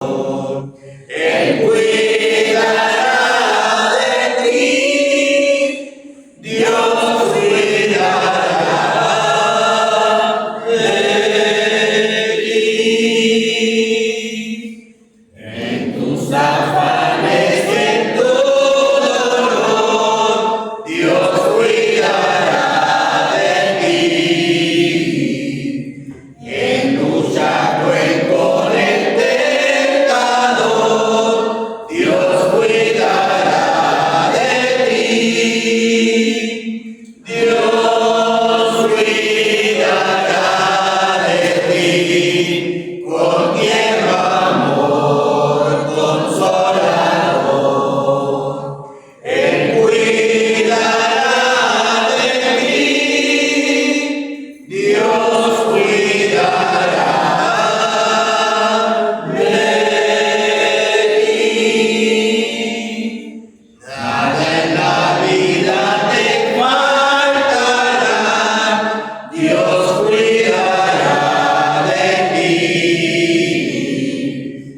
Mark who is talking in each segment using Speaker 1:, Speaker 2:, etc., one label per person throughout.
Speaker 1: Él cuidará de ti, Dios cuidará de ti. En tus afanes y en tu dolor, Dios cuidará de ti. En lucha cruel con el tentador, Dios cuidará de ti. Dios cuidará de ti. Con tierno amor consolador, Él cuidará de ti. Dios cuidará de ti. Nada en la vida te faltará, Dios cuidará de ti.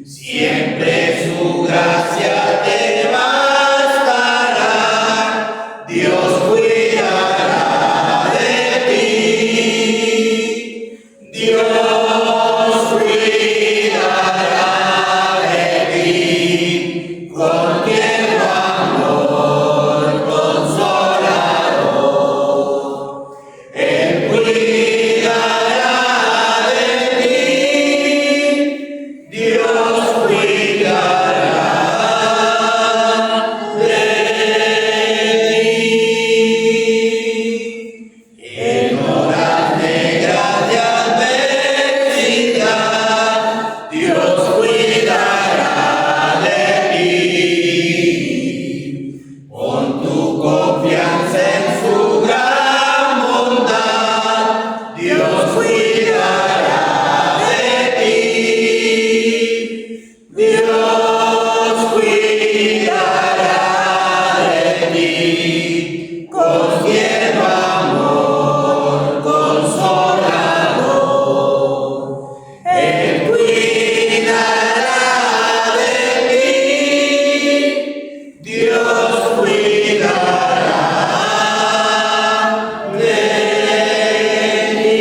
Speaker 1: Siempre su gracia te bastará, Dios cuidará de ti. Dios cuidará de ti. Con tierno amor consolador, Él cuidará de ti. Dios cuidará de ti. En horas negras de adversidad, Dios cuidará de ti. Pon tu confianza en su gran bondad, Dios cuidará de ti. Dios cuidará de ti. Con tierno amor consolador, Él cuidará de ti. Dios cuidará de ti.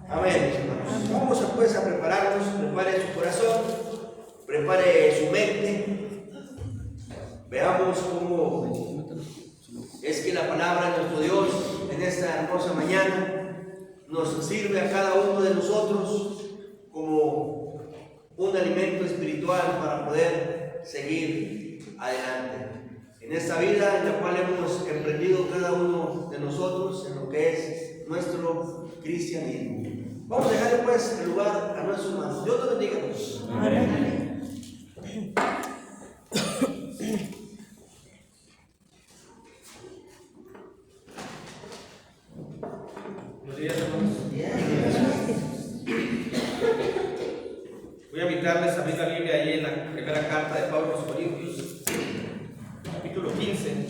Speaker 1: Amén. Vamos pues a prepararnos. Prepare su corazón, prepare su mente. Veamos cómo es que la palabra de nuestro Dios en esta hermosa mañana nos sirve a cada uno de nosotros como un alimento espiritual para poder seguir adelante en esta vida en la cual hemos emprendido cada uno de nosotros en lo que es nuestro cristianismo. Vamos a dejarle pues el lugar a nuestros hermanos. Dios los bendiga. Amén.
Speaker 2: Buenos días, hermanos. Voy a invitarles a abrir la Biblia ahí en la primera carta de Pablo a los Corintios, capítulo 15.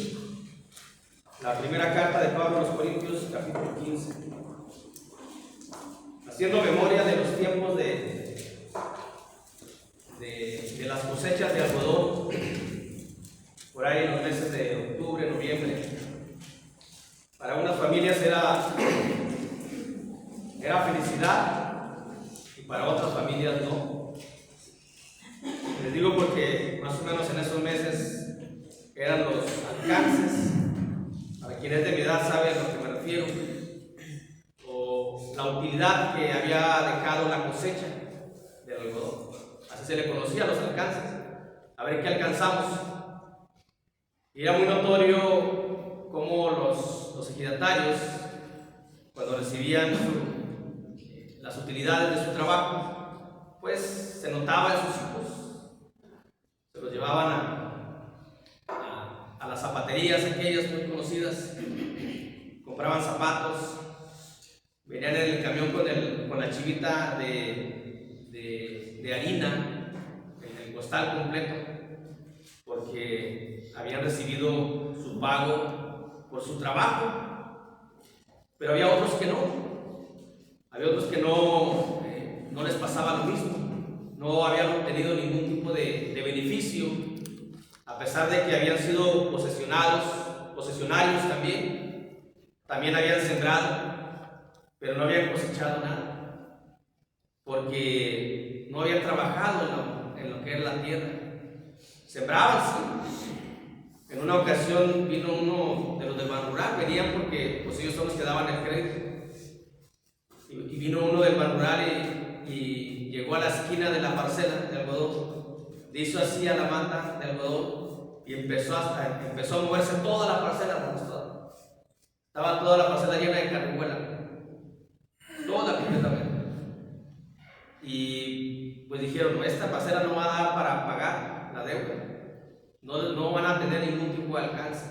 Speaker 2: La primera carta de Pablo a los Corintios, capítulo 15. Haciendo memoria de los tiempos de las cosechas de algodón, por ahí en los meses de octubre, noviembre. Para unas familias era felicidad y para otras familias no. Les digo porque más o menos en esos meses eran los alcances. Para quienes de mi edad saben a lo que me refiero, o la utilidad que había dejado la cosecha del algodón. Así se le conocía a los alcances. A ver qué alcanzamos. Y era muy notorio cómo los ejidatarios, cuando recibían las utilidades de su trabajo, pues se notaba en sus hijos. Se los llevaban a las zapaterías, aquellas muy conocidas, compraban zapatos, venían en el camión con la chivita de harina, el costal completo, porque habían recibido su pago por su trabajo. Pero había otros que no. Había otros que no también habían sembrado, pero no habían cosechado nada, porque no habían trabajado en lo que era la tierra. Sembraban, sí. En una ocasión vino uno de los del Ban Rural, venían porque pues ellos son los que daban el crédito. Y vino uno del Ban Rural y llegó a la esquina de la parcela de algodón, le hizo así a la mata de algodón y empezó a moverse toda la parcela, hermanos, estaba toda la parcela llena de carrihuela, toda completamente. Y pues dijeron, esta parcela no va a dar para pagar la deuda, no van a tener ningún tipo de alcance.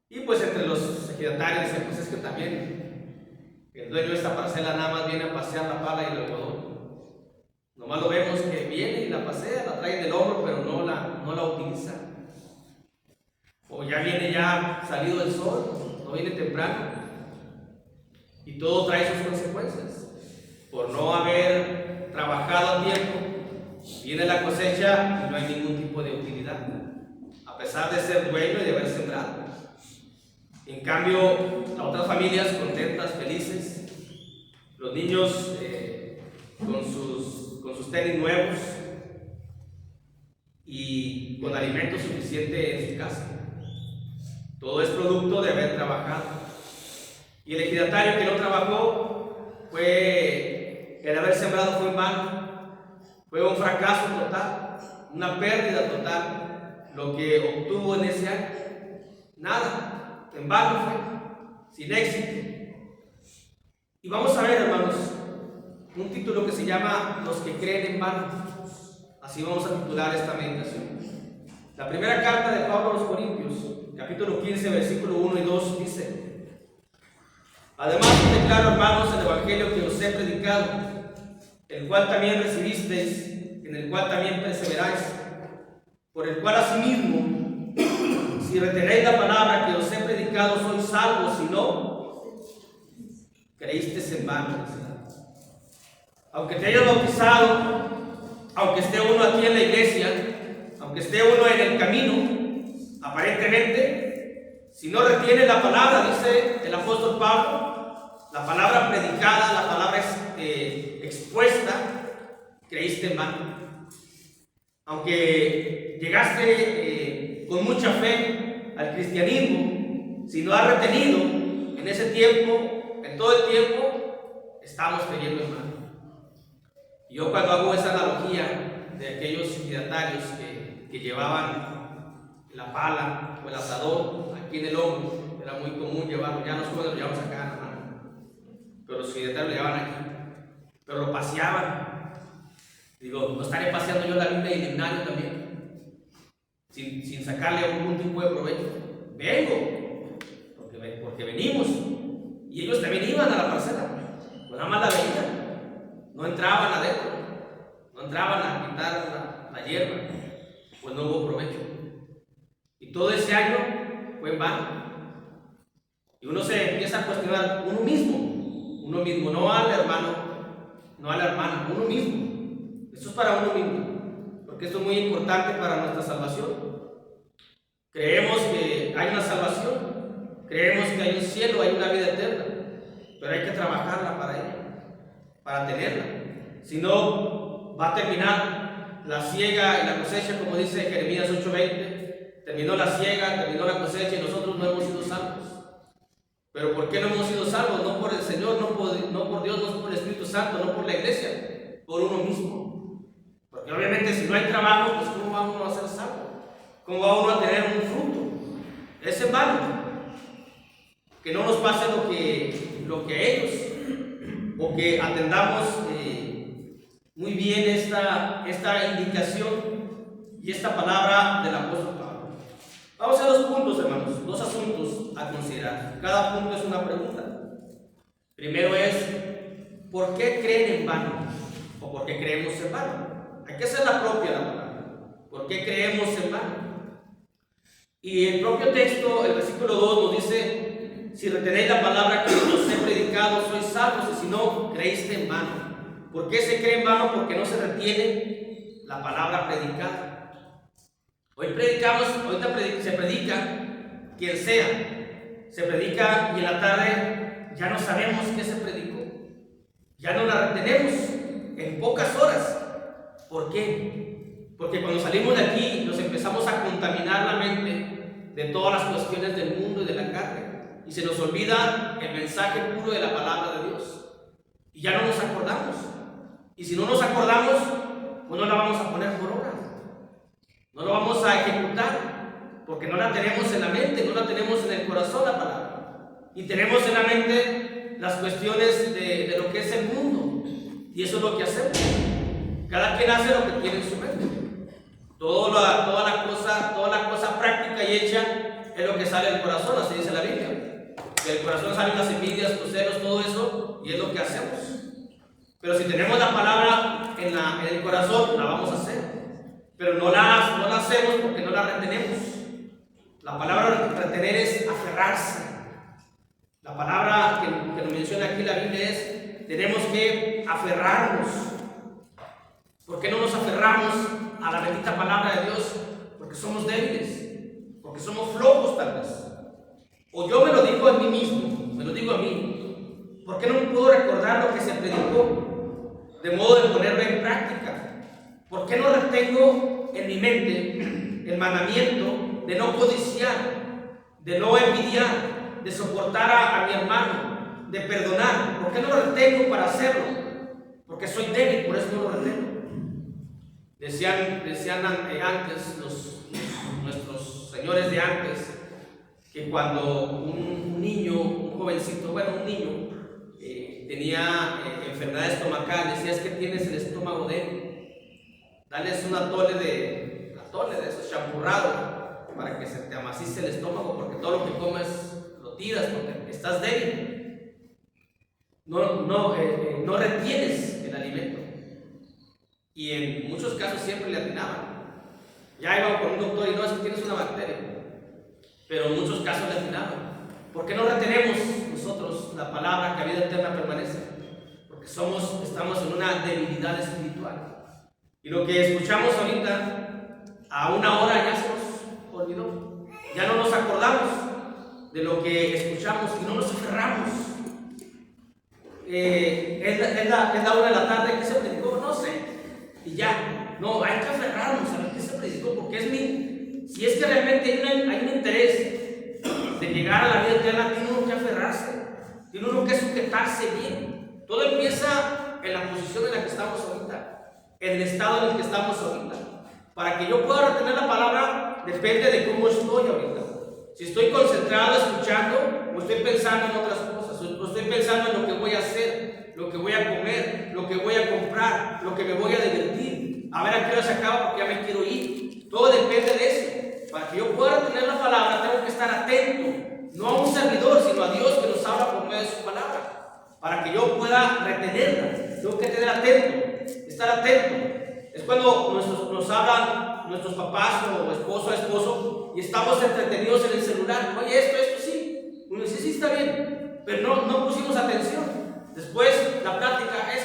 Speaker 2: Y pues entre los ejidatarios decían, pues es que también el dueño de esta parcela nada más viene a pasear la pala y el algodón. Nomás lo vemos que viene y la pasea, la trae del hombro, pero no la utiliza. O ya viene ya salido el sol, no viene temprano. Y todo trae sus consecuencias. Por no haber trabajado a tiempo, viene la cosecha y no hay ningún tipo de utilidad, a pesar de ser dueño y de haber sembrado. En cambio, las otras familias contentas, felices, los niños con sus tenis nuevos y con alimento suficiente en su casa. Todo es producto de haber trabajado. Y el ejidatario que no trabajó, el haber sembrado fue en vano, fue un fracaso total, una pérdida total. Lo que obtuvo en ese año, nada, en vano fue, sin éxito. Y vamos a ver, hermanos, un título que se llama Los que creen en vano. Así vamos a titular esta meditación. La primera carta de Pablo a los Corintios, capítulo 15, versículo 1 y 2, dice: además os declaro, hermanos, el evangelio que os he predicado, el cual también recibisteis, en el cual también perseveráis, por el cual asimismo, si retenéis la palabra que os he predicado, sois salvos; si no, creísteis en vano. Aunque te hayas bautizado, aunque esté uno aquí en la iglesia, aunque esté uno en el camino, aparentemente, si no retiene la palabra, dice el apóstol Pablo, la palabra predicada, la palabra expuesta, creíste en vano. Aunque llegaste con mucha fe al cristianismo, si no has retenido en ese tiempo, en todo el tiempo, estamos creyendo en vano. Yo cuando hago esa analogía de aquellos ejidatarios que llevaban la pala o el asador aquí en el hombro, era muy común llevarlo, ya nosotros lo llevamos acá en la mano, pero los ejidatarios lo llevaban aquí, pero lo paseaban. Digo, ¿no estaré paseando yo la Biblia y el himnario también? Sin sacarle algún tipo de provecho. Vengo, porque venimos, y ellos también iban a la parcela, pues nada más la veían. No entraban adentro, no entraban a quitar la hierba, pues no hubo provecho. Y todo ese año fue en vano. Y uno se empieza a cuestionar uno mismo, no al hermano, no a la hermana, uno mismo. Esto es para uno mismo, porque esto es muy importante para nuestra salvación. Creemos que hay una salvación, creemos que hay un cielo, hay una vida eterna, pero hay que trabajarla para ella, para tenerla. Si no, va a terminar la siega y la cosecha, como dice Jeremías 8:20. Terminó la siega, terminó la cosecha y nosotros no hemos sido salvos. ¿Pero por qué no hemos sido salvos? No por el Señor, no por Dios, no por el Espíritu Santo, no por la iglesia, por uno mismo. Porque obviamente si no hay trabajo, pues ¿cómo va uno a ser salvo? ¿Cómo va uno a tener un fruto? Es en vano. Que no nos pase lo que a ellos, o que atendamos muy bien esta indicación y esta palabra del apóstol Pablo. Vamos a dos puntos, hermanos, dos asuntos a considerar. Cada punto es una pregunta. Primero es, ¿por qué creen en vano? ¿O por qué creemos en vano? Hay que hacer la propia la palabra. ¿Por qué creemos en vano? Y el propio texto, el versículo 2 nos dice: si retenéis la palabra que os he predicado, sois salvos; y si no, creíste en vano. ¿Por qué se cree en vano? Porque no se retiene la palabra predicada. Hoy predicamos, ahorita se predica quien sea, se predica y en la tarde ya no sabemos qué se predicó. Ya no la retenemos en pocas horas. ¿Por qué? Porque cuando salimos de aquí nos empezamos a contaminar la mente de todas las cuestiones del mundo y de la carne. Y se nos olvida el mensaje puro de la palabra de Dios. Y ya no nos acordamos. Y si no nos acordamos, pues no la vamos a poner por obra. No lo vamos a ejecutar. Porque no la tenemos en la mente, no la tenemos en el corazón la palabra. Y tenemos en la mente las cuestiones de lo que es el mundo. Y eso es lo que hacemos. Cada quien hace lo que tiene en su mente. Toda la cosa práctica y hecha es lo que sale del corazón, así dice la Biblia. Del corazón salen las envidias, los celos, todo eso, y es lo que hacemos. Pero si tenemos la palabra en el corazón, la vamos a hacer. Pero no la hacemos porque no la retenemos. La palabra retener es aferrarse. La palabra que nos menciona aquí la Biblia es: tenemos que aferrarnos. ¿Por qué no nos aferramos a la bendita palabra de Dios? Porque somos débiles, porque somos flojos tal vez. O yo me lo digo a mí mismo, me lo digo a mí. ¿Por qué no puedo recordar lo que se predicó? De modo de ponerlo en práctica. ¿Por qué no retengo en mi mente el mandamiento de no codiciar, de no envidiar, de soportar a mi hermano, de perdonar? ¿Por qué no lo retengo para hacerlo? Porque soy débil, por eso no lo retengo. Decían antes nuestros señores de antes que cuando un niño, un jovencito, un niño tenía enfermedad estomacal, decía: es que tienes el estómago débil. Dales un atole de esos champurrados para que se te amacice el estómago, porque todo lo que comes lo tiras porque estás débil. No retienes el alimento. Y en muchos casos siempre le atinaban. Ya iban con un doctor y: no, es que tienes una bacteria. Pero en muchos casos le atinaban. ¿Por qué no retenemos nosotros la palabra que a vida eterna permanece? Porque estamos en una debilidad espiritual. Y lo que escuchamos ahorita, a una hora ya se nos olvidó. Ya no nos acordamos de lo que escuchamos y no nos aferramos. Es la hora de la tarde. ¿Qué se predicó? No sé. Y ya. No, hay que aferrarnos a ver qué se predicó, porque si es que realmente hay un interés de llegar a la vida eterna, tiene uno que aferrarse, tiene uno que sujetarse bien. Todo empieza en la posición en la que estamos ahorita, en el estado en el que estamos ahorita. Para que yo pueda retener la palabra, depende de cómo estoy ahorita. Si estoy concentrado escuchando, o estoy pensando en otras cosas, o estoy pensando en lo que voy a hacer, lo que voy a comer, lo que voy a comprar, lo que me voy a divertir. A ver a qué hora se acaba porque ya me quiero ir. Todo depende de eso. Para que yo pueda retener la palabra, tengo que estar atento, no a un servidor, sino a Dios que nos habla por medio de su palabra. Para que yo pueda retenerla, tengo que tener atento, estar atento. Es cuando nos hablan nuestros papás o esposo, y estamos entretenidos en el celular. Oye, esto sí. Uno dice: sí, está bien, pero no pusimos atención. Después la plática es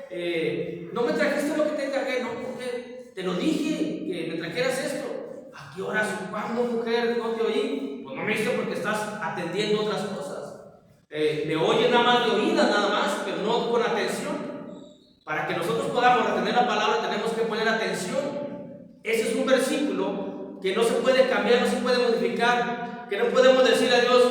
Speaker 2: que no me trajiste lo que te encargué. No, porque te lo dije que me trajeras esto. ¿A qué horas? ¿Cuándo, mujer? ¿No te oí? Pues no me viste porque estás atendiendo otras cosas. Me oye nada más de oídas, nada más, pero no con atención. Para que nosotros podamos retener la palabra, tenemos que poner atención. Ese es un versículo que no se puede cambiar, no se puede modificar, que no podemos decirle a Dios: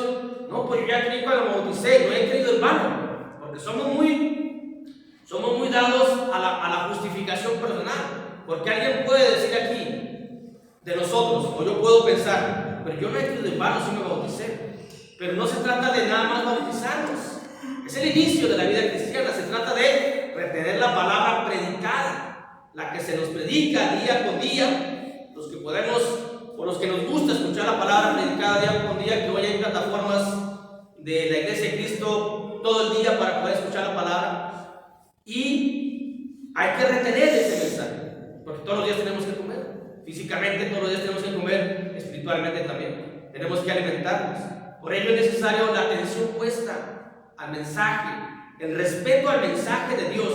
Speaker 2: no, pues yo ya creí cuando me bauticé, no he creído en vano. Porque somos muy dados a la justificación personal. Porque alguien puede decir aquí de nosotros, o yo puedo pensar: pero yo no he creído en vano si me bauticé. Pero no se trata de nada más bautizarnos. Es el inicio de la vida cristiana. Se trata de retener la palabra predicada, la que se nos predica día con día. Los que podemos, o los que nos gusta escuchar la palabra predicada día con día, que hoy hay plataformas de la Iglesia de Cristo todo el día para poder escuchar la palabra. Y hay que retener ese mensaje, porque todos los días tenemos que comer. Físicamente todos los días tenemos que comer, espiritualmente también. Tenemos que alimentarnos. Por ello es necesario la atención puesta al mensaje, el respeto al mensaje de Dios.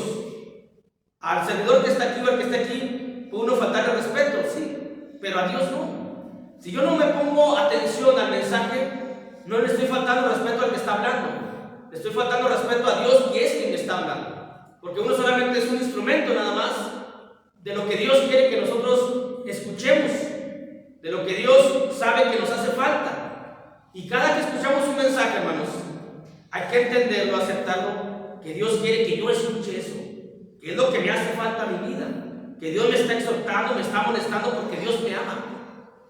Speaker 2: Al servidor que está aquí o al que está aquí, puede uno faltarle respeto, sí, pero a Dios no. Si yo no me pongo atención al mensaje, no le estoy faltando respeto al que está hablando. Le estoy faltando respeto a Dios, que es quien me está hablando. Porque uno solamente es un instrumento nada más de lo que Dios quiere que nosotros escuchemos, de lo que Dios sabe que nos hace falta. Y cada que escuchamos un mensaje, hermanos, hay que entenderlo, aceptarlo, que Dios quiere que yo escuche eso, que es lo que me hace falta a mi vida, que Dios me está exhortando, me está molestando porque Dios me ama.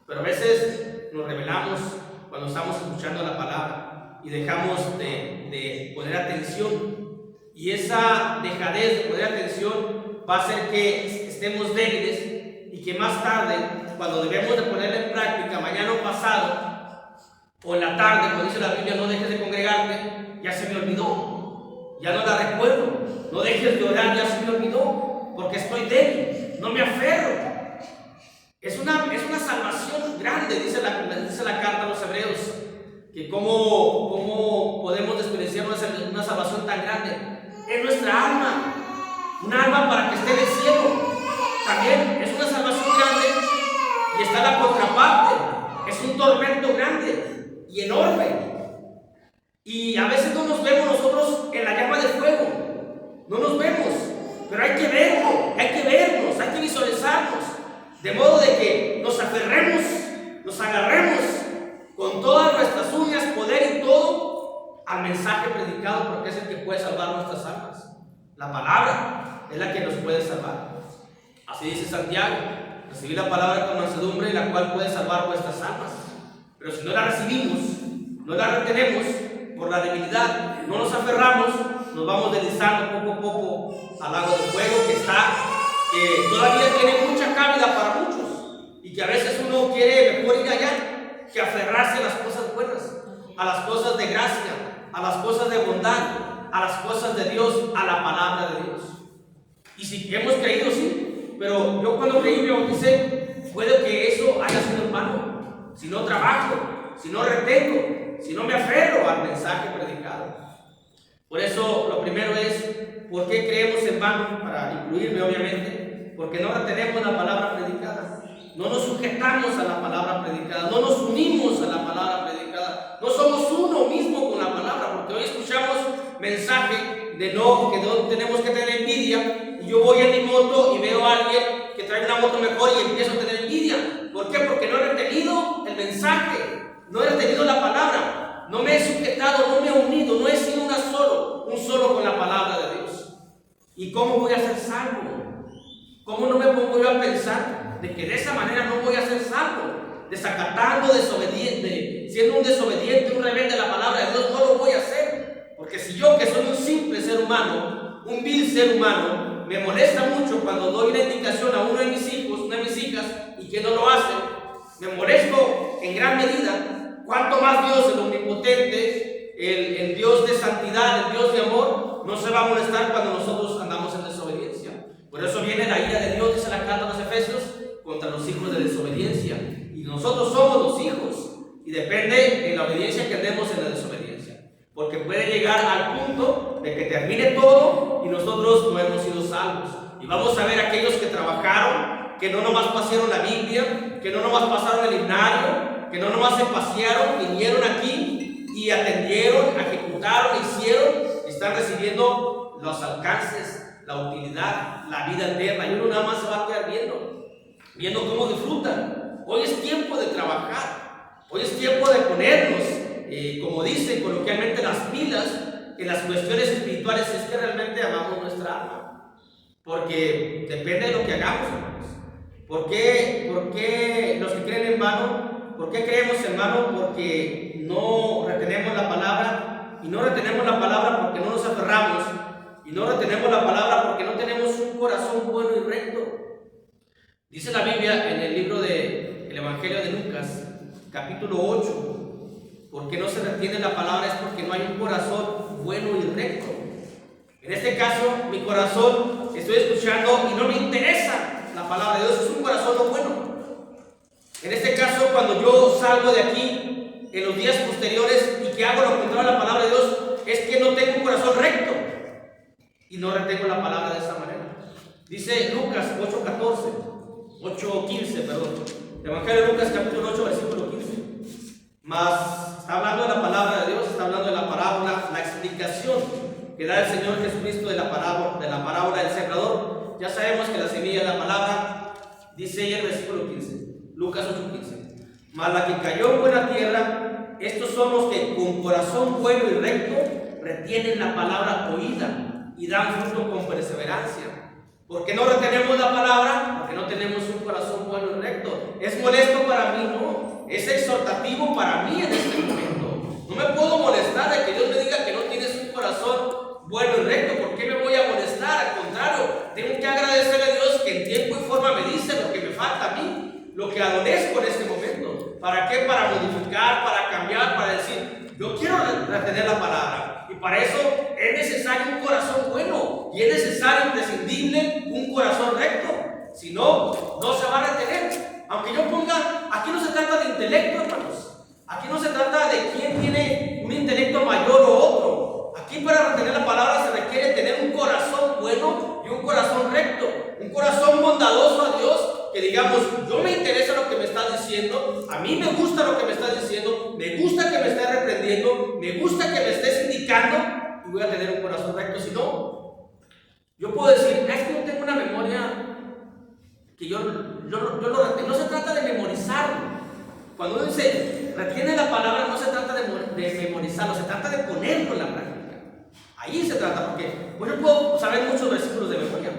Speaker 2: Pero a veces nos rebelamos cuando estamos escuchando la palabra y dejamos de poner atención. Y esa dejadez de poner atención va a hacer que estemos débiles y que más tarde, cuando debemos de ponerla en práctica, mañana o pasado, o en la tarde, como dice la Biblia, no dejes de congregarte, ya se me olvidó, ya no la recuerdo, no dejes de orar, ya se me olvidó, porque estoy débil, no me aferro. Es una salvación grande, dice la carta a los Hebreos, que cómo podemos desperdiciar una salvación tan grande. Es nuestra alma, una alma para que esté en el cielo. También es una salvación grande, y está la contraparte, es un tormento grande y enorme. Y a veces no nos vemos nosotros en la llama de fuego, no nos vemos, pero hay que verlo, hay que vernos, hay que visualizarnos, de modo de que nos aferremos, nos agarremos con todas nuestras uñas, poder y todo al mensaje predicado, porque es el que puede salvar nuestras almas. La palabra es la que nos puede salvar. Así dice Santiago: recibid la palabra con mansedumbre, la cual puede salvar vuestras almas. Pero si no la recibimos, no la retenemos por la debilidad, no nos aferramos, nos vamos deslizando poco a poco al lago de fuego que todavía tiene mucha cabida para muchos, y que a veces uno quiere mejor ir allá que aferrarse a las cosas buenas, a las cosas de gracia, a las cosas de bondad, a las cosas de Dios, a la palabra de Dios. Y si hemos creído, sí, pero yo cuando creí me bauticé, puede que eso haya sido en vano, si no trabajo, si no retengo, si no me aferro al mensaje predicado. Por eso lo primero es, ¿por qué creemos en vano? Para incluirme, obviamente, porque no retenemos la palabra predicada, no nos sujetamos a la palabra predicada, no nos unimos a la palabra predicada, no somos uno mismo con la palabra, porque hoy escuchamos mensaje de que no tenemos que tener envidia, y yo voy en mi moto y veo a alguien que trae una moto mejor y empiezo a tener envidia. ¿Por qué? Porque no he retenido el mensaje, no he retenido la palabra, no me he sujetado, no me he unido, no he sido un solo con la palabra de Dios. ¿Y cómo voy a ser salvo? ¿Cómo no me pongo yo a pensar de que de esa manera no voy a ser salvo? Desacatando, desobediente, siendo un desobediente, un rebelde a la palabra de Dios, no lo voy a hacer. Porque si yo, que soy un simple ser humano, un vil ser humano, me molesta mucho cuando doy una indicación a uno de mis hijos, una de mis hijas, y que no lo hace, me molesto en gran medida, cuanto más Dios, el omnipotente, el Dios de santidad, el Dios de amor, no se va a molestar cuando nosotros andamos en desobediencia. Por eso viene la ira de Dios, dice la carta a los Efesios, contra los hijos de desobediencia. Y nosotros somos los hijos, y depende en la obediencia que andemos en la desobediencia. Porque puede llegar al punto de que termine todo y nosotros no hemos sido salvos. Y vamos a ver aquellos que trabajaron, que no nomás pasaron la Biblia, que no nomás pasaron el himnario, que no nomás se pasearon, vinieron aquí y atendieron, ejecutaron, hicieron, y están recibiendo los alcances, la utilidad, la vida eterna. Y uno nada más se va a quedar viendo cómo disfrutan. Hoy es tiempo de trabajar, hoy es tiempo de ponernos, como dicen coloquialmente, las pilas en las cuestiones espirituales, si es que realmente amamos nuestra alma. Porque depende de lo que hagamos, hermanos. ¿Por qué los que creen en vano? ¿Por qué creemos en vano? Porque no retenemos la palabra, y no retenemos la palabra porque no nos aferramos, y no retenemos la palabra porque no tenemos un corazón bueno y recto. Dice la Biblia en el libro del Evangelio de Lucas, capítulo 8, ¿por qué no se retiene la palabra? Es porque no hay un corazón bueno y recto. En este caso, mi corazón, estoy escuchando y no me interesa la palabra de Dios, es un corazón no bueno. En este caso, cuando yo salgo de aquí en los días posteriores y que hago lo contrario a la palabra de Dios, es que no tengo un corazón recto y no retengo la palabra de esa manera. Dice Lucas 8:15, perdón. Evangelio de Lucas capítulo 8, versículo 15. Mas está hablando de la palabra de Dios, está hablando de la parábola, la explicación que da el Señor Jesucristo de la parábola del sembrador. Ya sabemos que la semilla es la palabra, dice ahí el versículo 15, Lucas 8:15. Mas la que cayó en buena tierra, estos son los que con corazón bueno y recto retienen la palabra oída y dan fruto con perseverancia. ¿Por qué no retenemos la palabra? Porque no tenemos un corazón bueno y recto. ¿Es molesto para mí? No. Es exhortativo para mí en este momento. No me puedo molestar de que Dios me diga que no tienes un corazón bueno y recto. ¿Por qué me voy a molestar? Al contrario, tengo que agradecerle a Dios que en tiempo y forma me dice lo que me falta a mí, lo que adolezco en este momento. ¿Para qué? Para modificar, para cambiar, para decir, yo quiero retener la palabra. Y para eso es necesario un corazón bueno y es necesario, imprescindible, un corazón recto. Si no, no se va a retener. Aunque yo ponga, aquí no se trata de intelecto, hermanos. Aquí no se trata de quién tiene un intelecto mayor o otro. Aquí para retener la palabra se requiere tener un corazón bueno y un corazón recto. Un corazón bondadoso a Dios, que digamos, yo me interesa lo que me estás diciendo, a mí me gusta lo que me estás diciendo, me gusta que me estés reprendiendo, me gusta que me estés indicando, y voy a tener un corazón recto. Si no, yo puedo decir, es que no tengo una memoria que yo lo retengo. No se trata de memorizarlo. Cuando uno dice, retiene la palabra, no se trata de memorizarlo, se trata de ponerlo en la práctica. Ahí se trata, porque yo puedo saber muchos versículos de memoria,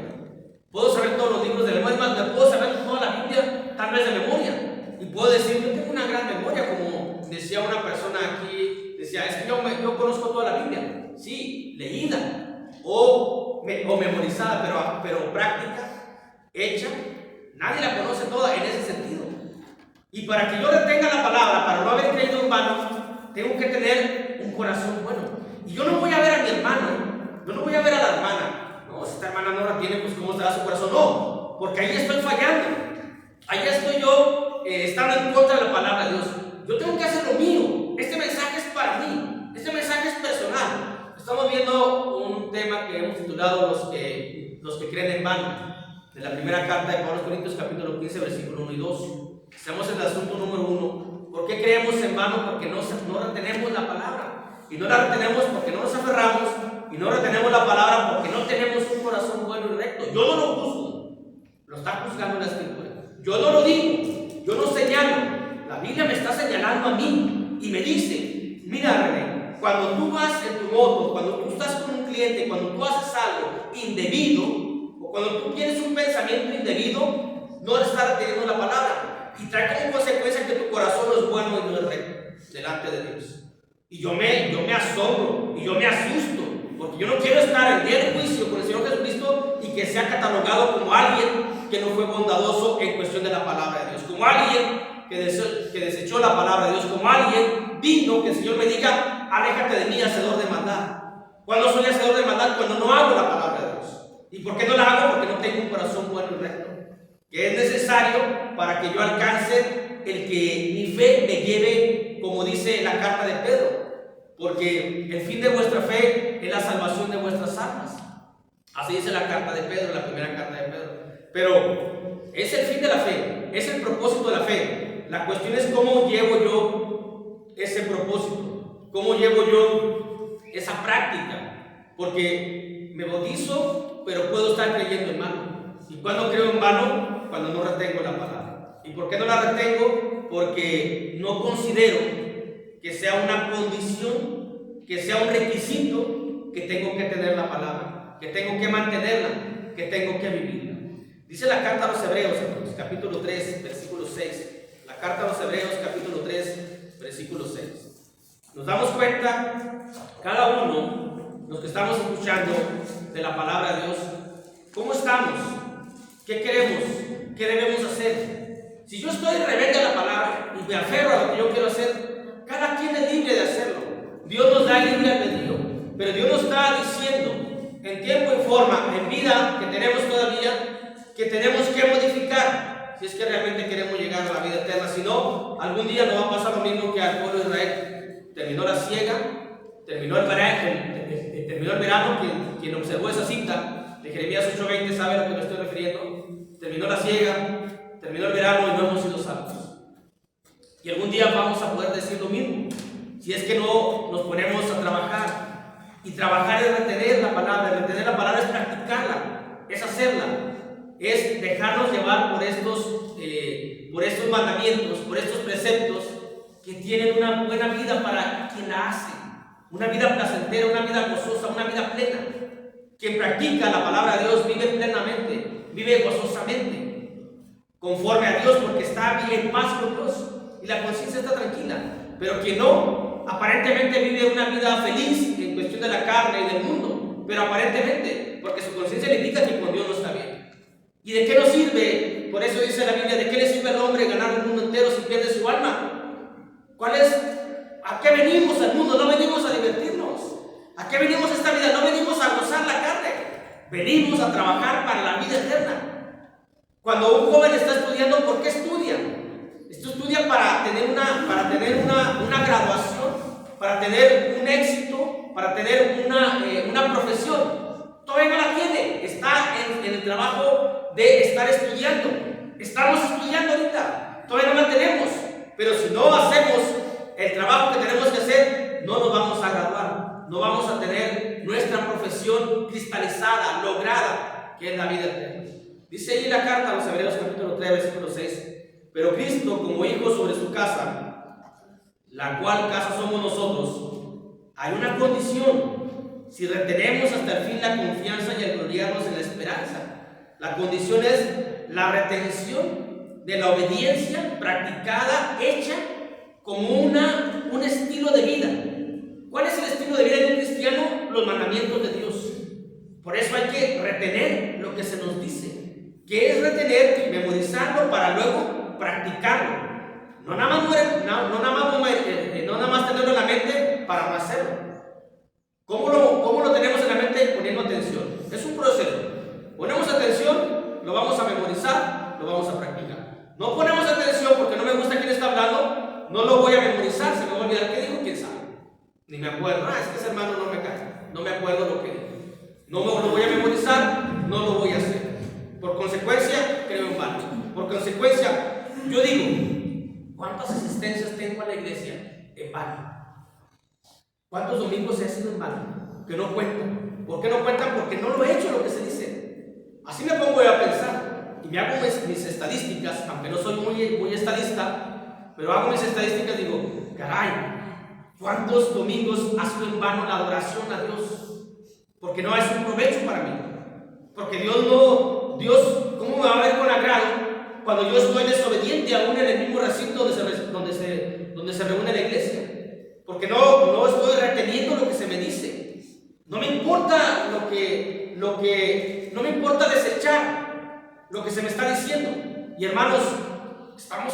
Speaker 2: puedo saber todos los libros de memoria, más me puedo saber toda la Biblia, tal vez de memoria, y puedo decir, yo tengo una gran memoria, como decía una persona aquí, decía, es que yo conozco toda la Biblia. Sí, leída o memorizada, pero práctica, hecha, nadie la conoce toda en ese sentido. Y para que yo retenga la palabra, para no haber creído en vano, tengo que tener un corazón bueno. Y yo no voy a ver a mi hermano, yo no voy a ver a la hermana. No, si esta hermana no la tiene, pues ¿cómo estará su corazón? No, porque ahí estoy fallando. Ahí estoy yo estando en contra de la palabra de Dios. Yo tengo que hacer lo mío. Este mensaje es para mí. Este mensaje es personal. Estamos viendo un tema que hemos titulado los que creen en vano, de la primera carta de Pablo a los Corintios, capítulo 15, versículo 1 y 2. Estamos en el asunto número 1. ¿Por qué creemos en vano? Porque no retenemos la palabra. Y no la retenemos porque no nos aferramos. Y no retenemos la palabra porque no tenemos un corazón bueno y recto. Yo no lo juzgo, lo está juzgando la Escritura. Yo no lo digo, yo no señalo. La Biblia me está señalando a mí y me dice, mira René, cuando tú vas en tu moto, cuando tú estás con un cliente, cuando tú haces algo indebido, o cuando tú tienes un pensamiento indebido, no estás reteniendo la palabra. Y trae como consecuencia que tu corazón no es bueno y no es recto delante de Dios. Y yo me asombro y yo me asusto, porque yo no quiero estar en el día de juicio con el Señor Jesucristo y que sea catalogado como alguien que no fue bondadoso en cuestión de la palabra de Dios, como alguien que desechó la palabra de Dios, como alguien digno que el Señor me diga, aléjate de mí, hacedor de maldad. ¿Cuándo soy hacedor de maldad? Cuando no hago la palabra de Dios. ¿Y por qué no la hago? Porque no tengo un corazón bueno y recto, que es necesario para que yo alcance el que mi fe me lleve, como dice la carta de Pedro, porque el fin de vuestra fe es la salvación de vuestras almas. Así dice la carta de Pedro, la primera carta de Pedro. Pero es el fin de la fe, es el propósito de la fe. La cuestión es cómo llevo yo ese propósito, cómo llevo yo esa práctica, porque me bautizo, pero puedo estar creyendo en vano. ¿Y cuando creo en vano? Cuando no retengo la palabra. ¿Y por qué no la retengo? Porque no considero que sea una condición, que sea un requisito que tengo que tener la palabra, que tengo que mantenerla, que tengo que vivirla. Dice la carta a los Hebreos, capítulo 3, versículo 6. La carta a los Hebreos, capítulo 3, versículo 6. Nos damos cuenta, cada uno, los que estamos escuchando de la palabra de Dios, ¿cómo estamos? ¿Qué queremos? ¿Qué debemos hacer? Si yo estoy rebelde a la palabra y me aferro a lo que yo quiero hacer, cada quien es libre de hacerlo. Dios nos da libre albedrío, pero Dios nos está diciendo en tiempo y forma, en vida que tenemos todavía, que tenemos que modificar si es que realmente queremos llegar a la vida eterna. Si no, algún día nos va a pasar lo mismo que al pueblo de Israel. Terminó la siega, terminó el verano, quien observó esa cita de Jeremías 8:20 sabe a lo que me estoy refiriendo. Terminó la siega, terminó el verano y no hemos sido salvos. Y algún día vamos a poder decir lo mismo. si es que no nos ponemos a trabajar. Y trabajar es retener la palabra es practicarla, es hacerla, es dejarnos llevar por estos mandamientos, por estos preceptos que tienen una buena vida para quien la hace, una vida placentera, una vida gozosa, una vida plena. Quien practica la palabra de Dios vive plenamente, vive gozosamente, conforme a Dios, porque está en paz con Dios y la conciencia está tranquila. Pero quien no, aparentemente vive una vida feliz en cuestión de la carne y del mundo, pero aparentemente, porque su conciencia le indica que con Dios no está bien. ¿Y de qué nos sirve? Por eso dice la Biblia, ¿de qué le sirve al hombre ganar el mundo entero si pierde su alma? ¿A qué venimos al mundo? No venimos a divertirnos. ¿A qué venimos a esta vida? No venimos a gozar la carne. Venimos a trabajar para la vida eterna. Cuando un joven está estudiando, ¿por qué estudia? Estudia para tener una graduación, para tener un éxito, para tener una profesión. Todavía no la tiene, está en el trabajo de estar estudiando. Estamos estudiando ahorita, todavía no la tenemos, pero si no hacemos el trabajo que tenemos que hacer, no nos vamos a graduar, no vamos a tener nuestra profesión cristalizada, lograda, que es la vida eterna. Dice ahí la carta a los Hebreos capítulo 3, versículo 6, pero Cristo como hijo sobre su casa, la cual casa somos nosotros, hay una condición: si retenemos hasta el fin la confianza y el gloriarnos en la esperanza. La condición es la retención de la obediencia practicada, hecha como un estilo de vida. ¿Cuál es el estilo de vida de un cristiano? Los mandamientos de Dios. Por eso hay que retener lo que se nos dice. ¿Qué es retener? Memorizarlo para luego practicarlo. No nada más tenerlo en la mente para no hacerlo. ¿Cómo lo tenemos en la mente? Poniendo atención. Es un proceso. Ponemos atención, lo vamos a memorizar, lo vamos a practicar. No ponemos atención porque no me gusta quién está hablando, no lo voy a memorizar, se me va a olvidar qué dijo, quién sabe. Ni me acuerdo, es que ese hermano no me cae, no me acuerdo lo que dijo. No lo voy a memorizar, no lo voy a hacer. Por consecuencia, creo en vano. Por consecuencia, yo digo, ¿cuántas asistencias tengo a la iglesia? En vano. ¿Cuántos domingos he sido en vano? Que no cuentan. ¿Por qué no cuentan? Porque no lo he hecho lo que se dice. Así me pongo yo a pensar y me hago mis estadísticas, aunque no soy muy estadista, pero hago mis estadísticas y digo, caray, ¿cuántos domingos ha sido en vano la adoración a Dios? Porque no es un provecho para mí. Porque Dios, ¿cómo me va a ver con agrado cuando yo estoy desobediente aún en el mismo recinto donde se reúne la iglesia? Porque no estoy reteniendo lo que se me dice. No me importa no me importa desechar lo que se me está diciendo. Y hermanos, estamos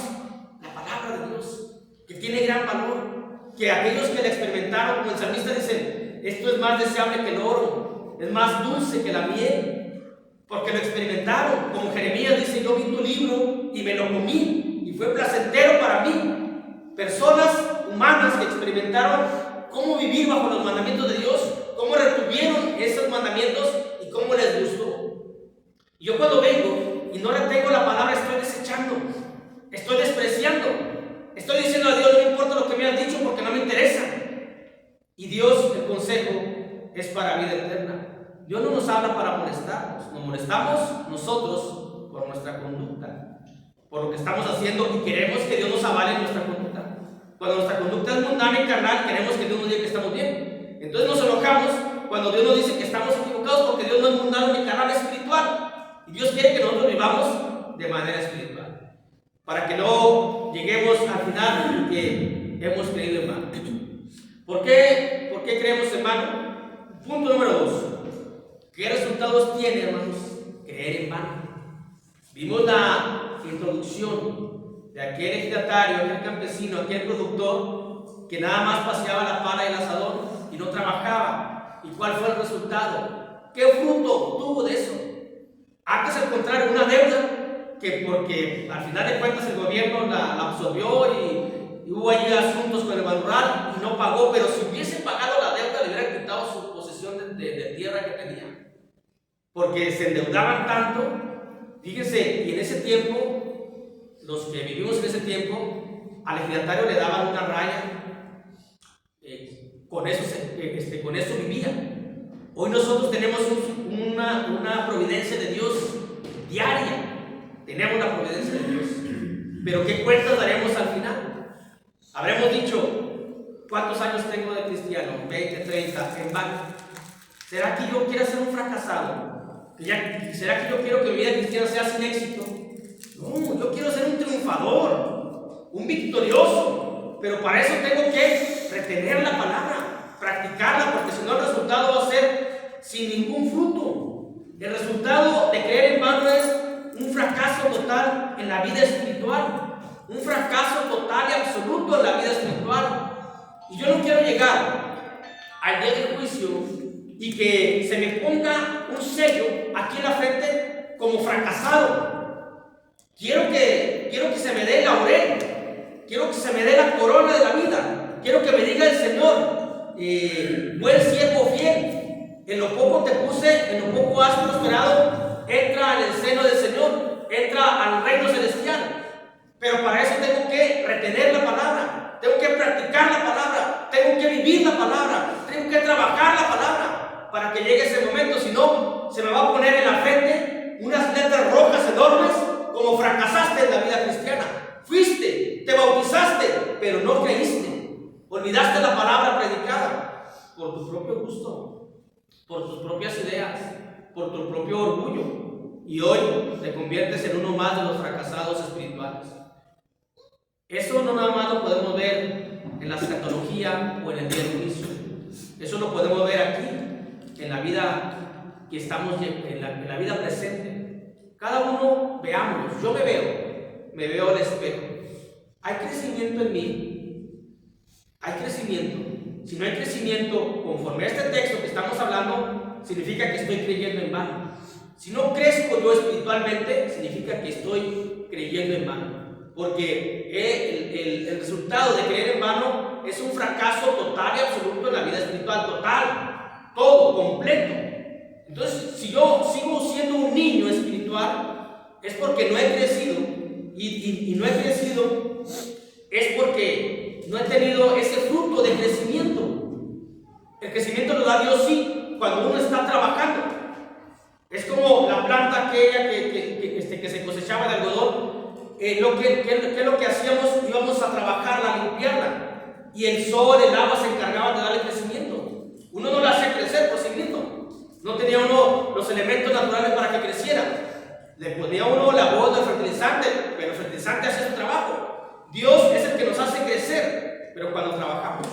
Speaker 2: la palabra de Dios, que tiene gran valor, que aquellos que la experimentaron, como el salmista dice, esto es más deseable que el oro, es más dulce que la miel, porque lo experimentaron. Como Jeremías dice, yo vi tu libro y me lo comí y fue placentero para mí. Personas humanas que experimentaron cómo vivir bajo los mandamientos de Dios, cómo retuvieron esos mandamientos y cómo les gustó. Y yo cuando vengo y no retengo la palabra, estoy desechando, estoy despreciando, estoy diciendo a Dios, no importa lo que me has dicho porque no me interesa. Y Dios, el consejo es para vida eterna. Dios no nos habla para molestarnos, nos molestamos nosotros por nuestra conducta, por lo que estamos haciendo, y queremos que Dios nos avale en nuestra conducta. Cuando nuestra conducta es mundana y carnal, queremos que Dios nos diga que estamos bien. Entonces nos enojamos cuando Dios nos dice que estamos equivocados, porque Dios no es mundano ni carnal, es espiritual. Y Dios quiere que nosotros vivamos de manera espiritual, para que no lleguemos al final que hemos creído en vano. ¿Por qué creemos en vano? Punto número 2. ¿Qué resultados tiene, hermanos, creer en vano? Vimos la introducción de aquel ejidatario, aquel campesino, aquel productor que nada más paseaba la pala y el asadón y no trabajaba. ¿Y cuál fue el resultado? ¿Qué fruto tuvo de eso? Antes, al contrario, una deuda que, porque al final de cuentas el gobierno la absorbió y hubo allí asuntos con el Ban Rural y no pagó, pero si hubiese pagado la deuda le hubieran quitado su posesión de tierra que tenía, porque se endeudaban tanto. Fíjense, y en ese tiempo, los que vivimos en ese tiempo, al ejidatario le daban una raya con eso vivía. Hoy nosotros tenemos una providencia de Dios diaria. Tenemos la providencia de Dios. Pero ¿qué cuentas daremos al final? Habremos dicho, ¿cuántos años tengo de cristiano? 20, 30, en vano. ¿Será que yo quiero ser un fracasado? ¿Será que yo quiero que mi vida cristiana sea sin éxito? No, yo quiero ser un triunfador, un victorioso. Pero para eso tengo que retener la palabra, practicarla, porque si no el resultado va a ser sin ningún fruto. El resultado de creer en vano es un fracaso total en la vida espiritual, un fracaso total y absoluto en la vida espiritual. Y yo no quiero llegar al día del juicio y que se me ponga un sello aquí en la frente como fracasado. Quiero que se me dé el laurel, quiero que se me dé la corona de la vida, quiero que me diga el Señor, buen siervo fiel, en lo poco te puse, en lo poco has prosperado, entra en el seno del Señor, entra al reino celestial. Pero para eso tengo que retener la palabra, tengo que practicar la palabra, tengo que vivir la palabra, tengo que trabajar la palabra para que llegue ese momento. Si no, se me va a poner en la frente unas letras rojas enormes como fracasaste en la vida cristiana. Fuiste, te bautizaste, pero no creíste, olvidaste la palabra predicada por tu propio gusto, por tus propias ideas, por tu propio orgullo, y hoy te conviertes en uno más de los fracasados espirituales. Eso no nada más lo podemos ver en la escatología o en el día del juicio. Eso lo podemos ver aquí, en la vida que estamos, en la vida presente. Cada uno, veámonos. Yo me veo al espejo. ¿Hay crecimiento en mí? ¿Hay crecimiento? Si no hay crecimiento, conforme a este texto que estamos hablando, significa que estoy creyendo en vano. Si no crezco yo espiritualmente, significa que estoy creyendo en vano. Porque el resultado de creer en vano es un fracaso total y absoluto en la vida espiritual. Total, todo, completo. Entonces, si yo sigo siendo un niño espiritual, es porque no he crecido. Y no he crecido es porque no he tenido ese fruto de crecimiento. El crecimiento lo da Dios, sí, cuando uno está trabajando. Es como la planta aquella que se cosechaba de algodón. ¿Qué es lo que hacíamos? Íbamos a trabajarla, a limpiarla. Y el sol, el agua se encargaban de darle crecimiento. Uno no la hacía crecer por sí mismo. No tenía uno los elementos naturales para que creciera. Le ponía uno la voz del fertilizante, pero el fertilizante hace su trabajo. Dios es el que nos hace crecer, pero cuando trabajamos.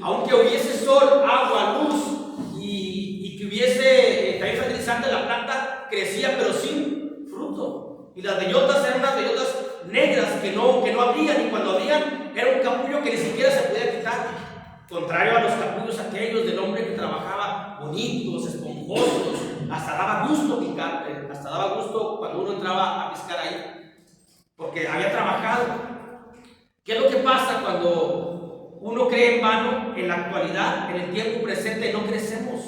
Speaker 2: Aunque hubiese sol, agua, luz y que hubiese también fertilizante, la planta crecía, pero sin fruto. Y las bellotas eran unas bellotas negras que no abrían, y cuando abrían era un capullo que ni siquiera se podía quitar. Contrario a los capullos aquellos del hombre que trabajaba bonitos, esponjosos, hasta daba gusto picar, hasta daba gusto cuando uno entraba a piscar ahí, porque había trabajado. ¿Qué es lo que pasa cuando uno cree en vano? En la actualidad, en el tiempo presente, no crecemos,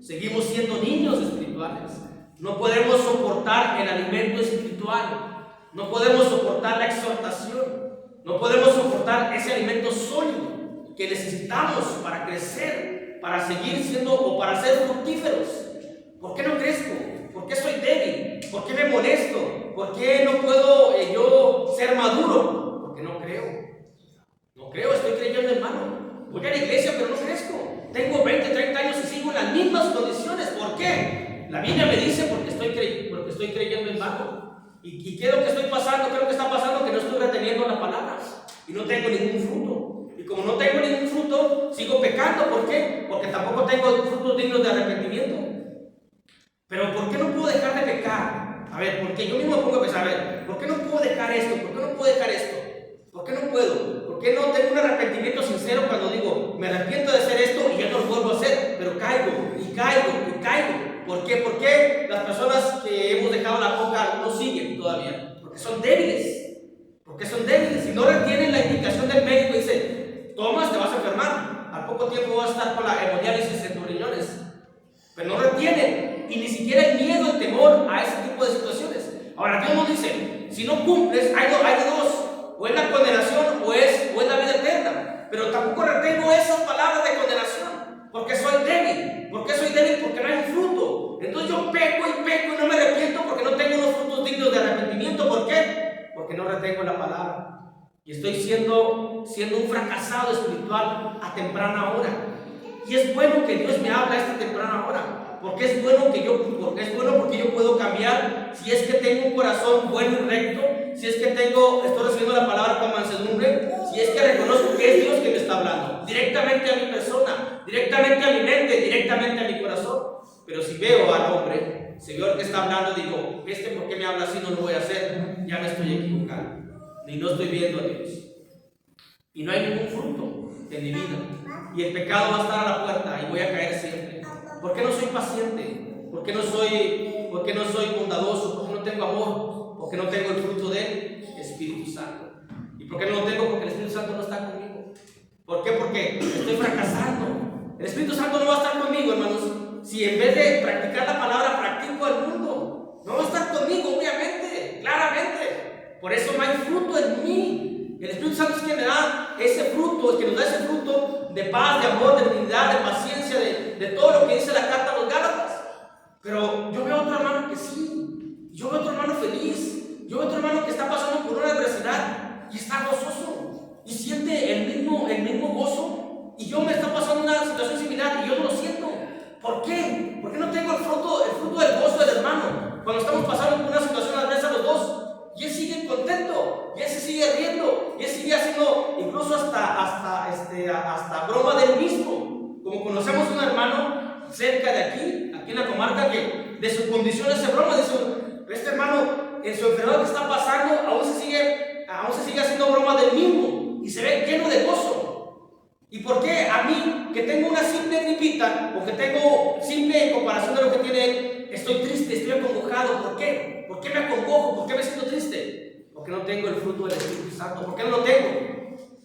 Speaker 2: seguimos siendo niños espirituales. No podemos soportar el alimento espiritual, no podemos soportar la exhortación, no podemos soportar ese alimento sólido que necesitamos para crecer, para seguir siendo o para ser fructíferos. ¿Por qué no crezco? ¿Por qué soy débil? ¿Por qué me molesto? ¿Por qué no puedo yo ser maduro? Porque no creo. No creo, estoy creyendo en vano. Voy a la iglesia pero no crezco. Tengo 20, 30 años y sigo en las mismas condiciones. ¿Por qué? La Biblia me dice porque estoy creyendo en vano. ¿Y qué es lo que estoy pasando? ¿Qué es lo que está pasando? Que no estoy reteniendo las palabras y no tengo ningún fruto. Y como no tengo ningún fruto, sigo pecando. ¿Por qué? Porque tampoco tengo frutos dignos de arrepentimiento. Pero ¿por qué no puedo dejar de pecar? A ver, porque yo mismo me pongo a pensar, a ver, ¿por qué no puedo dejar esto? ¿Por qué no puedo dejar esto? ¿Por qué no puedo? ¿Por qué no tengo un arrepentimiento sincero cuando digo, me arrepiento de hacer esto y ya no lo vuelvo a hacer? Pero caigo y caigo y caigo. ¿Por qué? ¿Por qué las personas que hemos dejado la boca no siguen todavía? Porque son débiles. Porque son débiles y no retienen la indicación del médico y dice, tomas, te vas a enfermar. Al poco tiempo vas a estar con la hemodiálisis en tus riñones. Pero no retienen. Y ni siquiera el miedo, el temor a ese tipo de situaciones. Ahora Dios nos dice, si no cumples, hay de dos, o es la condenación o es la vida eterna. Pero tampoco retengo esas palabras palabras de condenación, porque soy débil. ¿Por qué soy débil? Porque no hay fruto. Entonces yo peco y no me arrepiento porque no tengo unos frutos dignos de arrepentimiento. ¿Por qué? Porque no retengo la palabra. Y estoy siendo un fracasado espiritual a temprana hora. Y es bueno que Dios me hable a esta temprana hora, porque es bueno porque yo puedo cambiar si es que tengo un corazón bueno y recto, si es que estoy recibiendo la palabra con mansedumbre, si es que reconozco que es Dios que me está hablando, directamente a mi persona, directamente a mi mente, directamente a mi corazón. Pero si veo al hombre, si veo al que está hablando, digo, ¿por qué me habla así? No lo voy a hacer, ya me estoy equivocando, ni no estoy viendo a Dios. Y no hay ningún fruto en mi vida. Y el pecado va a estar a la puerta y voy a caer siempre. ¿Por qué no soy paciente? ¿Por qué no soy bondadoso? ¿Por qué no tengo amor? ¿Por qué no tengo el fruto del Espíritu Santo? ¿Y por qué no lo tengo? Porque el Espíritu Santo no está conmigo. ¿Por qué? Porque estoy fracasando. El Espíritu Santo no va a estar conmigo, hermanos, si en vez de practicar la palabra practico el mundo. No va a estar conmigo, obviamente, claramente. Por eso no hay fruto en mí. El Espíritu Santo es quien me da ese fruto, es quien nos da ese fruto de paz, de amor, de dignidad, de paciencia, de todo lo que dice la carta a los Gálatas. Pero yo veo a otro hermano que sí, yo veo a otro hermano feliz, yo veo a otro hermano que está pasando por una adversidad y está gozoso y siente el mismo gozo, y yo me está pasando una situación similar y yo no lo siento. ¿Por qué? Porque no tengo el fruto del gozo del hermano cuando estamos pasando por una situación adversa los dos. Y él sigue contento, y él se sigue riendo, y él sigue haciendo incluso hasta broma del mismo. Como conocemos un hermano cerca de aquí en la comarca, que de su condición hace broma, dice, este hermano en su enfermedad que está pasando aún se sigue haciendo broma del mismo, y se ve lleno de gozo. ¿Y por qué a mí, que tengo una simple gripita, o que tengo simple en comparación de lo que tiene él, estoy triste, estoy acongojado? ¿Por qué? ¿Por qué me acongojo? ¿Por qué me siento triste? Porque no tengo el fruto del Espíritu Santo. ¿Por qué no lo tengo?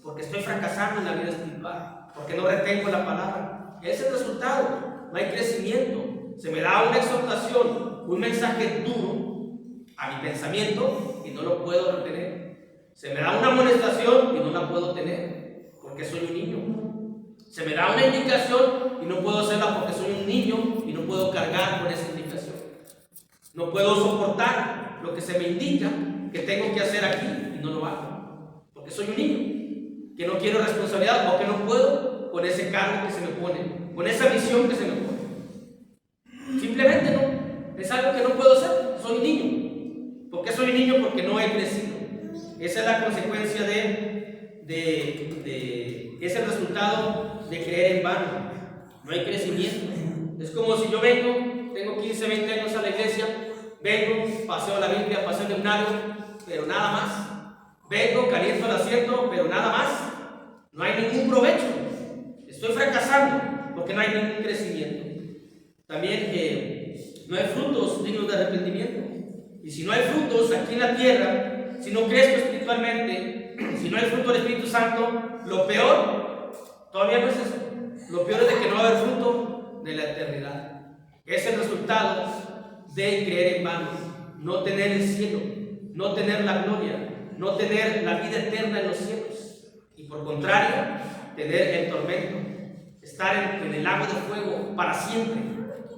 Speaker 2: Porque estoy fracasando en la vida espiritual, porque no retengo la palabra. Ese es el resultado. No hay crecimiento. Se me da una exhortación, un mensaje duro a mi pensamiento y no lo puedo retener. Se me da una amonestación y no la puedo tener porque soy un niño. Se me da una indicación y no puedo hacerla porque soy un niño y no puedo cargar con esa indicación. No puedo soportar lo que se me indica que tengo que hacer aquí y no lo hago porque soy un niño que no quiero responsabilidad o que no puedo con ese cargo que se me pone, con esa misión que se me pone. Simplemente no, es algo que no puedo hacer. Soy un niño. ¿Por qué soy un niño? Porque no he crecido. Esa es la consecuencia es el resultado de creer en vano. No hay crecimiento. Es como si yo tengo 15, 20 años a la iglesia, vengo, paseo la Biblia, paseo el himnario, pero nada más. Vengo, caliento el asiento, pero nada más. No hay ningún provecho. Estoy fracasando porque no hay ningún crecimiento. También no hay frutos dignos de arrepentimiento. Y si no hay frutos aquí en la tierra, si no crezco espiritualmente, si no hay fruto del Espíritu Santo, lo peor todavía no es eso. Lo peor es de que no va a haber fruto de la eternidad. Es el resultado de creer en vano, no tener el cielo, no tener la gloria, no tener la vida eterna en los cielos, y por contrario, tener el tormento, estar en el lago de fuego para siempre.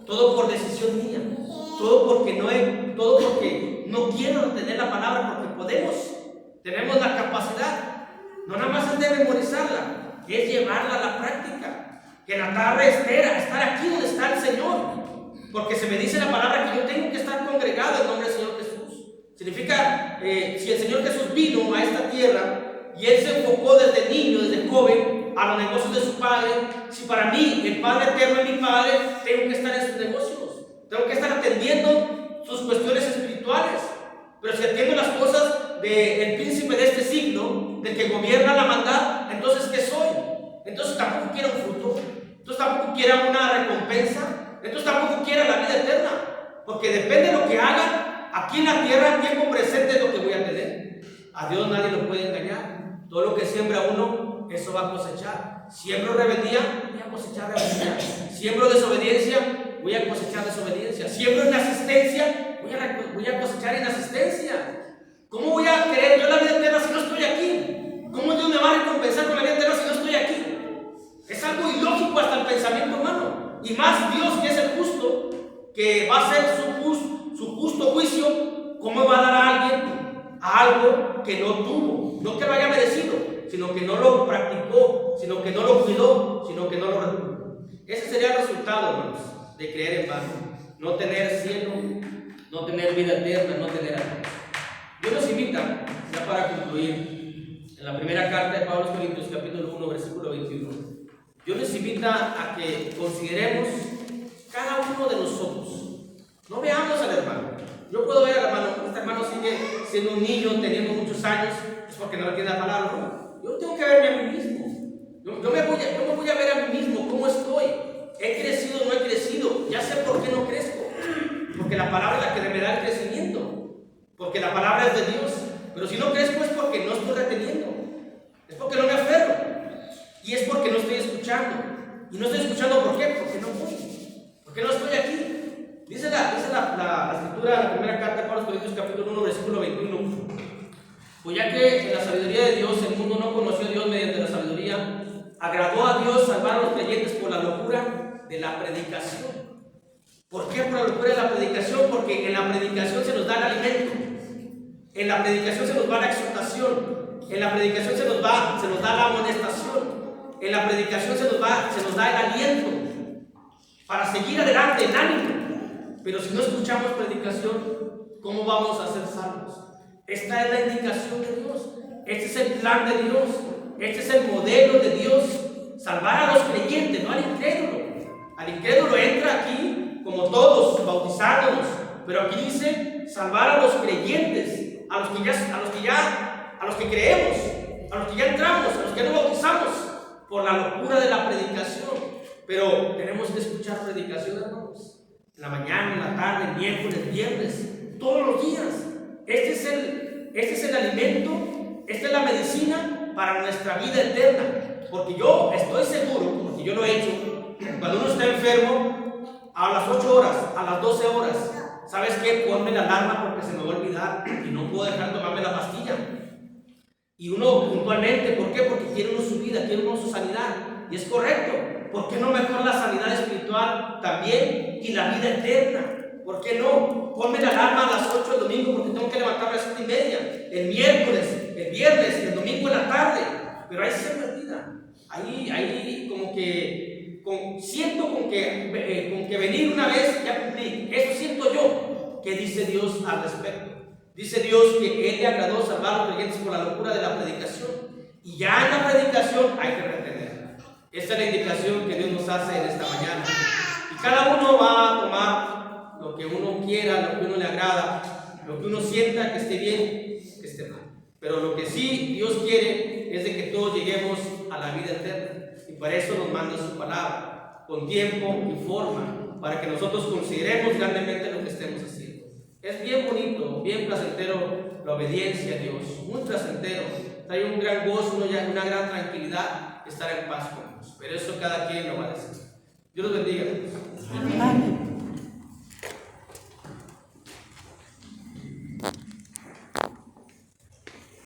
Speaker 2: Todo por decisión mía, todo porque no quiero tener la palabra, porque tenemos la capacidad. No nada más es de memorizarla, es llevarla a la práctica. Que la tarde espera estar aquí donde está el Señor, porque se me dice la palabra que yo tengo que estar congregado en nombre del Señor Jesús. Significa, si el Señor Jesús vino a esta tierra y Él se enfocó desde niño, desde joven, a los negocios de su Padre, si para mí el Padre eterno es mi Padre, tengo que estar en sus negocios, tengo que estar atendiendo sus cuestiones espirituales. Pero si atiendo las cosas del príncipe de este siglo, del que gobierna la maldad, entonces ¿qué soy? Entonces tampoco quiero un fruto, entonces tampoco quiero una recompensa, entonces tampoco quiero la vida eterna, porque depende de lo que haga aquí en la tierra, en tiempo presente es lo que voy a tener. A Dios nadie lo puede engañar. Todo lo que siembra uno, eso va a cosechar. Siembro rebeldía, voy a cosechar rebeldía. Siembro desobediencia, voy a cosechar desobediencia. Siembro inasistencia, voy a cosechar inasistencia. ¿Cómo voy a querer yo la vida eterna si no estoy aquí? ¿Cómo Dios me va a recompensar con la vida eterna si no estoy aquí? Es algo que no tuvo, no que lo haya merecido, sino que no lo practicó, sino que no lo cuidó, sino que no lo retuvo. Ese sería el resultado, hermanos, de creer en vano. No tener cielo, no tener vida eterna, no tener a Dios. Dios nos invita, ya para concluir, en la primera carta de Pablo a los Corintios, capítulo 1, versículo 21. Dios nos invita a que consideremos cada uno de nosotros. No veamos al hermano. Yo puedo ver al hermano, este hermano sigue siendo un niño, teniendo muchos años, es porque no entiende la palabra, ¿no? Yo tengo que verme a mí mismo. Yo me voy a ver a mí mismo, cómo estoy. ¿He crecido o no he crecido? Ya sé por qué no crezco. Porque la palabra es la que me da el crecimiento. Porque la palabra es de Dios. Pero si no crezco es porque no estoy reteniendo. Es porque no me aferro. Y es porque no estoy escuchando. Y no estoy escuchando ¿por qué? Porque no voy. Porque no estoy aquí. Dice la escritura, la primera carta de Pablo a los Corintios, capítulo 1, versículo 21. Pues ya que en la sabiduría de Dios el mundo no conoció a Dios mediante la sabiduría, agradó a Dios salvar a los creyentes por la locura de la predicación. ¿Por qué por la locura de la predicación? Porque en la predicación se nos da el alimento, en la predicación se nos da la exhortación, en la predicación se nos da la amonestación, en la predicación se nos da el aliento para seguir adelante en ánimo. Pero si no escuchamos predicación, ¿cómo vamos a ser salvos? Esta es la indicación de Dios, este es el plan de Dios, este es el modelo de Dios, salvar a los creyentes, no al incrédulo. Al incrédulo entra aquí como todos, bautizándonos, pero aquí dice salvar a los creyentes, a los que creemos, a los que ya entramos, a los que nos bautizamos, por la locura de la predicación. Pero tenemos que escuchar predicación, hermanos, en la mañana, en la tarde, miércoles, viernes, todos los días. Este es el alimento, esta es la medicina para nuestra vida eterna. Porque yo estoy seguro, porque yo lo he hecho, cuando uno está enfermo, a las 8 horas, a las 12 horas, ¿sabes qué? Ponme la alarma porque se me va a olvidar y no puedo dejar de tomarme la pastilla. Y uno puntualmente, ¿por qué? Porque quiere uno su vida, quiere uno su sanidad. Y es correcto. ¿Por qué no mejor la sanidad espiritual también y la vida eterna? ¿Por qué no? Ponme la alarma a las 8 del domingo porque tengo que levantarme a las 7:30. El miércoles, el viernes, el domingo en la tarde. Pero ahí se perdida. Ahí como que siento con que venir una vez ya cumplí. Eso siento yo. ¿Qué dice Dios al respecto? Dice Dios que Él le agradó salvar a los creyentes por la locura de la predicación. Y ya en la predicación hay que retenerla. Esta es la indicación que Dios nos hace en esta mañana. Y cada uno va a tomar lo que uno quiera, lo que uno le agrada, lo que uno sienta que esté bien, que esté mal. Pero lo que sí Dios quiere es de que todos lleguemos a la vida eterna. Y para eso nos manda su palabra, con tiempo y forma, para que nosotros consideremos grandemente lo que estemos haciendo. Es bien bonito, bien placentero la obediencia a Dios, muy placentero. Trae un gran gozo, una gran tranquilidad, estar en paz con Dios. Pero eso cada quien lo va a decir. Dios los bendiga.
Speaker 3: Amén.